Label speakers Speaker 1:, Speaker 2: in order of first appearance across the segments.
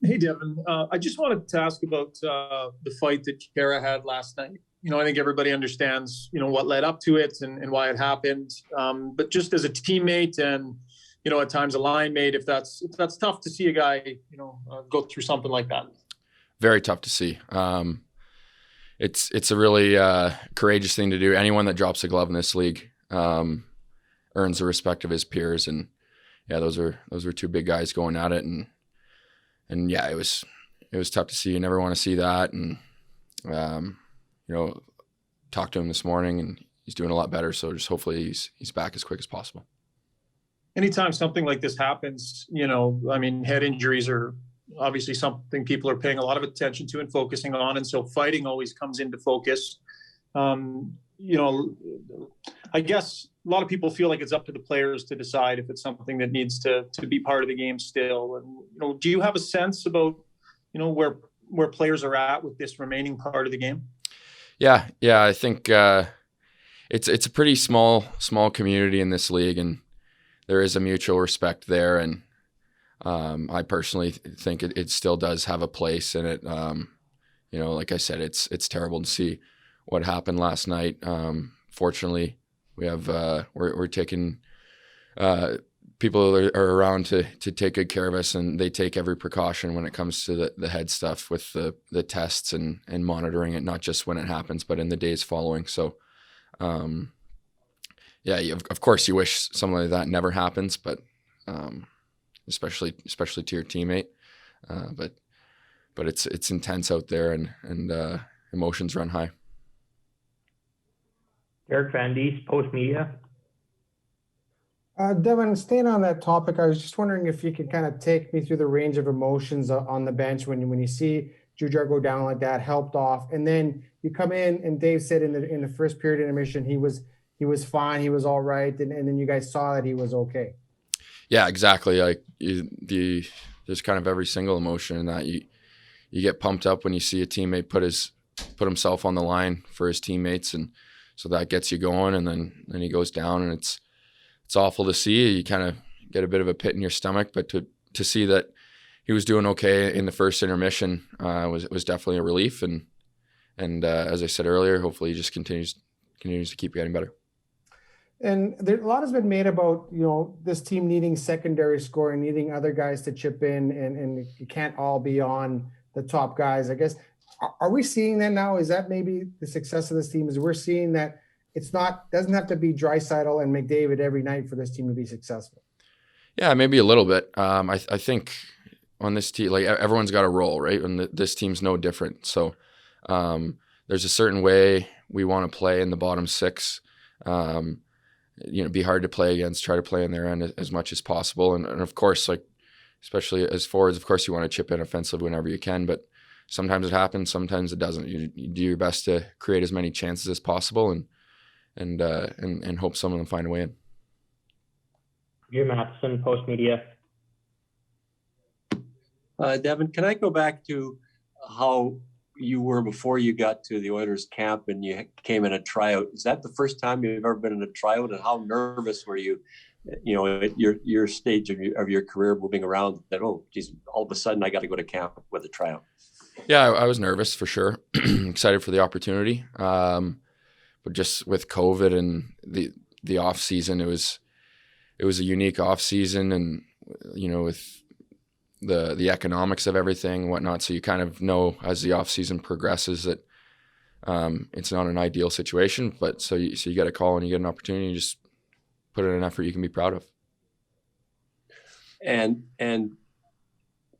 Speaker 1: Hey, Devin. I just wanted to ask about the fight that Kara had last night. I think everybody understands, what led up to it and why it happened. But just as a teammate and, at times a line mate, if that's tough to see a guy, go through something like that.
Speaker 2: Very tough to see. It's a really courageous thing to do. Anyone that drops a glove in this league earns the respect of his peers, and yeah, those were two big guys going at it, and yeah, it was tough to see. You never want to see that, and talked to him this morning, and he's doing a lot better. So just hopefully he's back as quick as possible.
Speaker 1: Anytime something like this happens, head injuries are obviously something people are paying a lot of attention to and focusing on. And so fighting always comes into focus. I guess a lot of people feel like it's up to the players to decide if it's something that needs to be part of the game still. And, do you have a sense about, where players are at with this remaining part of the game?
Speaker 2: Yeah. I think it's a pretty small community in this league, and there is a mutual respect there. And I personally think it still does have a place in it. Like I said, it's terrible to see what happened last night. Fortunately, we have we're taking people are around to take good care of us, and they take every precaution when it comes to the head stuff with the tests and monitoring it, not just when it happens, but in the days following. So, of course you wish something like that never happens, but especially to your teammate. But it's intense out there, and emotions run high.
Speaker 3: Derek Van Diest, Post Media.
Speaker 4: Devin, staying on that topic, I was just wondering if you could kind of take me through the range of emotions on the bench when you see Jujar go down like that, helped off, and then you come in and Dave said in the first period intermission he was fine, he was all right, and then you guys saw that he was okay.
Speaker 2: Yeah, exactly. Like there's kind of every single emotion in that. You get pumped up when you see a teammate put himself on the line for his teammates, and so that gets you going. And then he goes down, and it's awful to see. You kind of get a bit of a pit in your stomach, but to see that he was doing okay in the first intermission was definitely a relief. And as I said earlier, hopefully he just continues to keep getting better.
Speaker 4: And a lot has been made about, this team needing secondary scoring, needing other guys to chip in, and it can't all be on the top guys. I guess, are we seeing that now? Is that maybe the success of this team? Is we're seeing that doesn't have to be Draisaitl and McDavid every night for this team to be successful?
Speaker 2: Yeah, maybe a little bit. I think on this team, like everyone's got a role, right? And this team's no different. So there's a certain way we want to play in the bottom six. Be hard to play against, try to play on their end as much as possible. And of course, like, especially as forwards, of course you want to chip in offensively whenever you can, but sometimes it happens, sometimes it doesn't. You do your best to create as many chances as possible and hope some of them find a way in.
Speaker 3: Hugh Matheson, Post Media.
Speaker 5: Devin, can I go back to how you were before you got to the Oilers camp and you came in a tryout? Is that the first time you've ever been in a tryout, and how nervous were you, at your stage of your career moving around, that, oh, geez, all of a sudden I got to go to camp with a tryout?
Speaker 2: Yeah, I was nervous for sure. Excited for the opportunity. But just with COVID and the off season, it was a unique off season, and with the economics of everything and whatnot. So you kind of know as the off season progresses that it's not an ideal situation. But so you get a call and you get an opportunity, you just put in an effort you can be proud of.
Speaker 5: And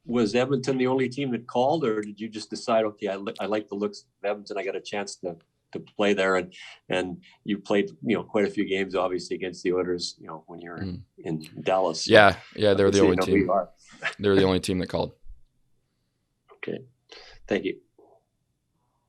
Speaker 5: was Edmonton the only team that called, or did you just decide, okay, I like the looks of Edmonton, I got a chance to play there, and you played quite a few games obviously against the Oilers when you're in Dallas? So
Speaker 2: yeah they were the only team.
Speaker 5: You are.
Speaker 2: They were the only team that called.
Speaker 5: Okay, thank you.